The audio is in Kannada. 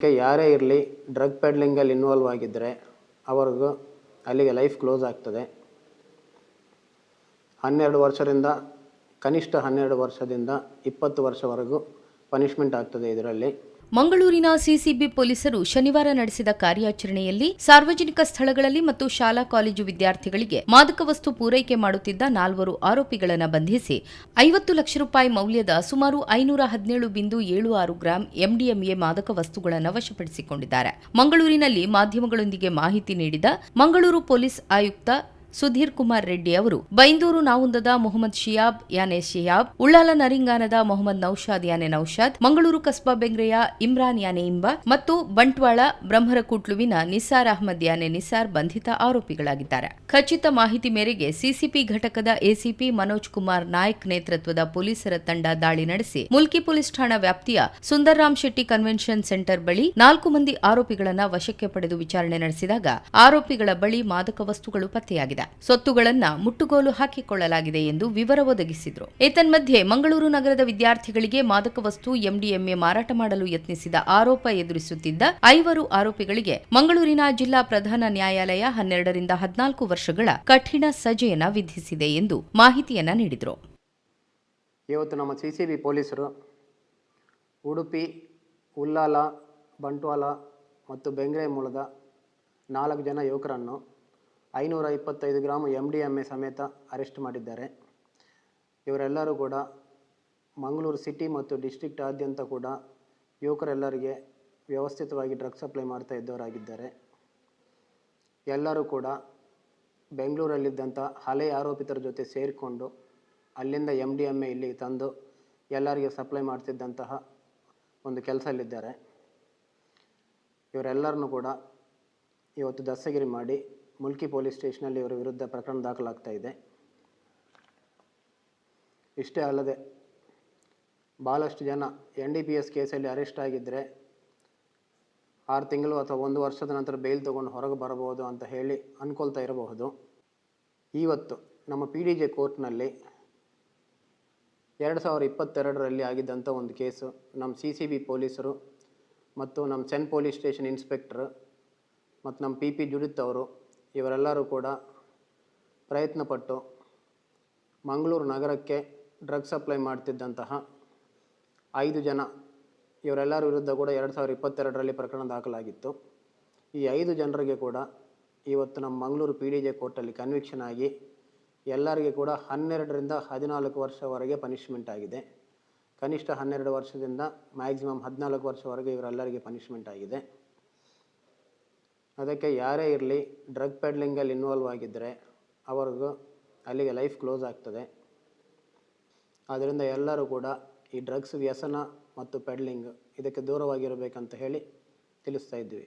ಯಾರೇ ಇರಲಿ ಡ್ರಗ್ ಪೆಡ್ಲಿಂಗಲ್ಲಿ ಇನ್ವಾಲ್ವ್ ಆಗಿದ್ದರೆ ಅವ್ರಿಗೂ ಅಲ್ಲಿಗೆ ಲೈಫ್ ಕ್ಲೋಸ್ ಆಗ್ತದೆ. 12 ವರ್ಷದಿಂದ ಕನಿಷ್ಠ 12 ವರ್ಷದಿಂದ 20 ವರ್ಷವರೆಗೂ ಪನಿಷ್ಮೆಂಟ್ ಆಗ್ತದೆ ಇದರಲ್ಲಿ. ಮಂಗಳೂರಿನ ಸಿಸಿಬಿ ಪೊಲೀಸರು ಶನಿವಾರ ನಡೆಸಿದ ಕಾರ್ಯಾಚರಣೆಯಲ್ಲಿ ಸಾರ್ವಜನಿಕ ಸ್ಥಳಗಳಲ್ಲಿ ಮತ್ತು ಶಾಲಾ ಕಾಲೇಜು ವಿದ್ಯಾರ್ಥಿಗಳಿಗೆ ಮಾದಕ ವಸ್ತು ಪೂರೈಕೆ ಮಾಡುತ್ತಿದ್ದ 4 ಆರೋಪಿಗಳನ್ನು ಬಂಧಿಸಿ 50 ಲಕ್ಷ ರೂಪಾಯಿ ಮೌಲ್ಯದ ಸುಮಾರು 517.76 ಗ್ರಾಂ ಎಂಡಿಎಂಎ ಮಾದಕ ವಸ್ತುಗಳನ್ನು ವಶಪಡಿಸಿಕೊಂಡಿದ್ದಾರೆ. ಮಂಗಳೂರಿನಲ್ಲಿ ಮಾಧ್ಯಮಗಳೊಂದಿಗೆ ಮಾಹಿತಿ ನೀಡಿದ ಮಂಗಳೂರು ಪೊಲೀಸ್ ಆಯುಕ್ತ ಸುಧೀರ್ ಕುಮಾರ್ ರೆಡ್ಡಿ ಅವರು ಬೈಂದೂರು ನಾವುಂದದ ಮೊಹಮ್ಮದ್ ಶಿಯಾಬ್ ಯಾನೆ ಶಿಯಾಬ್, ಉಳ್ಳಾಲ ನರಿಂಗಾನದ ಮೊಹಮ್ಮದ್ ನೌಶಾದ್ ಯಾನೆ ನೌಶಾದ್, ಮಂಗಳೂರು ಕಸ್ಬಾ ಬೆಂಗ್ರೆಯ ಇಮ್ರಾನ್ ಯಾನೆ ಇಂಬ ಮತ್ತು ಬಂಟ್ವಾಳ ಬ್ರಹ್ಮರಕೂಟ್ಲುವಿನ ನಿಸಾರ್ ಅಹ್ಮದ್ ಯಾನೆ ನಿಸಾರ್ ಬಂಧಿತ ಆರೋಪಿಗಳಾಗಿದ್ದಾರೆ. ಖಚಿತ ಮಾಹಿತಿ ಮೇರೆಗೆ ಸಿಸಿಪಿ ಘಟಕದ ಎಸಿಪಿ ಮನೋಜ್ ಕುಮಾರ್ ನಾಯ್ಕ್ ನೇತೃತ್ವದ ಪೊಲೀಸರ ತಂಡ ದಾಳಿ ನಡೆಸಿ ಮುಲ್ಕಿ ಪೊಲೀಸ್ ಠಾಣಾ ವ್ಯಾಪ್ತಿಯ ಸುಂದರ್ರಾಮ್ ಶೆಟ್ಟಿ ಕನ್ವೆನ್ಷನ್ ಸೆಂಟರ್ ಬಳಿ 4 ಮಂದಿ ಆರೋಪಿಗಳನ್ನು ವಶಕ್ಕೆ ಪಡೆದು ವಿಚಾರಣೆ ನಡೆಸಿದಾಗ ಆರೋಪಿಗಳ ಬಳಿ ಮಾದಕ ವಸ್ತುಗಳು ಪತ್ತೆಯಾಗಿದೆ. ಸೊತ್ತುಗಳನ್ನ ಮುಟ್ಟುಗೋಲು ಹಾಕಿಕೊಳ್ಳಲಾಗಿದೆ ಎಂದು ವಿವರ ಒದಗಿಸಿದರು. ಏತನ್ಮಧ್ಯೆ ಮಂಗಳೂರು ನಗರದ ವಿದ್ಯಾರ್ಥಿಗಳಿಗೆ ಮಾದಕ ವಸ್ತು ಎಂಡಿಎಂಎ ಮಾರಾಟ ಮಾಡಲು ಯತ್ನಿಸಿದ ಆರೋಪ ಎದುರಿಸುತ್ತಿದ್ದ 5 ಆರೋಪಿಗಳಿಗೆ ಮಂಗಳೂರಿನ ಜಿಲ್ಲಾ ಪ್ರಧಾನ ನ್ಯಾಯಾಲಯ 12 ರಿಂದ 14 ವರ್ಷಗಳ ಕಠಿಣ ಸಜೆಯನ್ನ ವಿಧಿಸಿದೆ ಎಂದು ಮಾಹಿತಿಯನ್ನ ನೀಡಿದರು. ಇವತ್ತು ನಮ್ಮ ಸಿಸಿಬಿ ಪೊಲೀಸರು ಉಡುಪಿ, ಉಳ್ಳಾಲ, ಬಂಟ್ವಾಳ ಮತ್ತು ಬೆಂಗ್ರೆ ಮೂಲದ 4 ಜನ ಯುವಕರನ್ನು 525 ಗ್ರಾಂ ಎಂಡಿಎಂಎ ಸಮೇತ ಅರೆಸ್ಟ್ ಮಾಡಿದ್ದಾರೆ. ಇವರೆಲ್ಲರೂ ಕೂಡ ಮಂಗಳೂರು ಸಿಟಿ ಮತ್ತು ಡಿಸ್ಟ್ರಿಕ್ಟ್ ಆದ್ಯಂತ ಕೂಡ ಯುವಕರೆಲ್ಲರಿಗೆ ವ್ಯವಸ್ಥಿತವಾಗಿ ಡ್ರಗ್ಸ್ ಸಪ್ಲೈ ಮಾಡ್ತಾ ಇದ್ದವರಾಗಿದ್ದಾರೆ. ಎಲ್ಲರೂ ಕೂಡ ಬೆಂಗಳೂರಲ್ಲಿದ್ದಂಥ ಹಳೆಯ ಆರೋಪಿತರ ಜೊತೆ ಸೇರಿಕೊಂಡು ಅಲ್ಲಿಂದ ಎಂಡಿಎಂಎ ಇಲ್ಲಿಗೆ ತಂದು ಎಲ್ಲರಿಗೆ ಸಪ್ಲೈ ಮಾಡ್ತಿದ್ದಂತಹ ಒಂದು ಕೆಲಸದಲ್ಲಿದ್ದಾರೆ. ಇವರೆಲ್ಲರನ್ನು ಕೂಡ ಇವತ್ತು ದಸ್ತಗಿರಿ ಮಾಡಿ ಮುಲ್ಕಿ ಪೊಲೀಸ್ ಸ್ಟೇಷನಲ್ಲಿ ಇವರ ವಿರುದ್ಧ ಪ್ರಕರಣ ದಾಖಲಾಗ್ತಾ ಇದೆ. ಇಷ್ಟೇ ಅಲ್ಲದೆ ಭಾಳಷ್ಟು ಜನ NDPS ಕೇಸಲ್ಲಿ ಅರೆಸ್ಟ್ ಆಗಿದ್ದರೆ 6 ತಿಂಗಳು ಅಥವಾ 1 ವರ್ಷದ ನಂತರ ಬೇಲ್ ತೊಗೊಂಡು ಹೊರಗೆ ಬರಬಹುದು ಅಂತ ಹೇಳಿ ಅಂದ್ಕೊಳ್ತಾ ಇರಬಹುದು. ಇವತ್ತು ನಮ್ಮ PDJ ಕೋರ್ಟ್ನಲ್ಲಿ 2022ರಲ್ಲಿ ಆಗಿದ್ದಂಥ ಒಂದು ಕೇಸು ನಮ್ಮ CCB ಪೊಲೀಸರು ಮತ್ತು ನಮ್ಮ ಸೆನ್ ಪೊಲೀಸ್ ಸ್ಟೇಷನ್ ಇನ್ಸ್ಪೆಕ್ಟರ್ ಮತ್ತು ನಮ್ಮ PP ಜುಡಿತ್ ಅವರು ಇವರೆಲ್ಲರೂ ಕೂಡ ಪ್ರಯತ್ನಪಟ್ಟು ಮಂಗಳೂರು ನಗರಕ್ಕೆ ಡ್ರಗ್ಸ್ ಸಪ್ಲೈ ಮಾಡ್ತಿದ್ದಂತಹ 5 ಜನ ಇವರೆಲ್ಲರ ವಿರುದ್ಧ ಕೂಡ 2022ರಲ್ಲಿ ಪ್ರಕರಣ ದಾಖಲಾಗಿತ್ತು. ಈ 5 ಜನರಿಗೆ ಕೂಡ ಇವತ್ತು ನಮ್ಮ ಮಂಗಳೂರು PDJ ಕೋರ್ಟಲ್ಲಿ ಕನ್ವಿಕ್ಷನ್ ಆಗಿ ಎಲ್ಲರಿಗೆ ಕೂಡ 12 ರಿಂದ 14 ವರ್ಷವರೆಗೆ ಪನಿಷ್ಮೆಂಟ್ ಆಗಿದೆ. ಕನಿಷ್ಠ 12 ವರ್ಷದಿಂದ ಮ್ಯಾಕ್ಸಿಮಮ್ 14 ವರ್ಷವರೆಗೆ ಇವರೆಲ್ಲರಿಗೆ ಪನಿಷ್ಮೆಂಟ್ ಆಗಿದೆ. ಅದಕ್ಕೆ ಯಾರೇ ಇರಲಿ ಡ್ರಗ್ ಪೆಡ್ಲಿಂಗಲ್ಲಿ ಇನ್ವಾಲ್ವ್ ಆಗಿದ್ದರೆ ಅವ್ರಿಗೂ ಅಲ್ಲಿಗೆ ಲೈಫ್ ಕ್ಲೋಸ್ ಆಗ್ತದೆ. ಆದ್ದರಿಂದ ಎಲ್ಲರೂ ಕೂಡ ಈ ಡ್ರಗ್ಸ್ ವ್ಯಸನ ಮತ್ತು ಪೆಡ್ಲಿಂಗ್ ಇದಕ್ಕೆ ದೂರವಾಗಿರಬೇಕಂತ ಹೇಳಿ ತಿಳಿಸ್ತಾ ಇದ್ವಿ.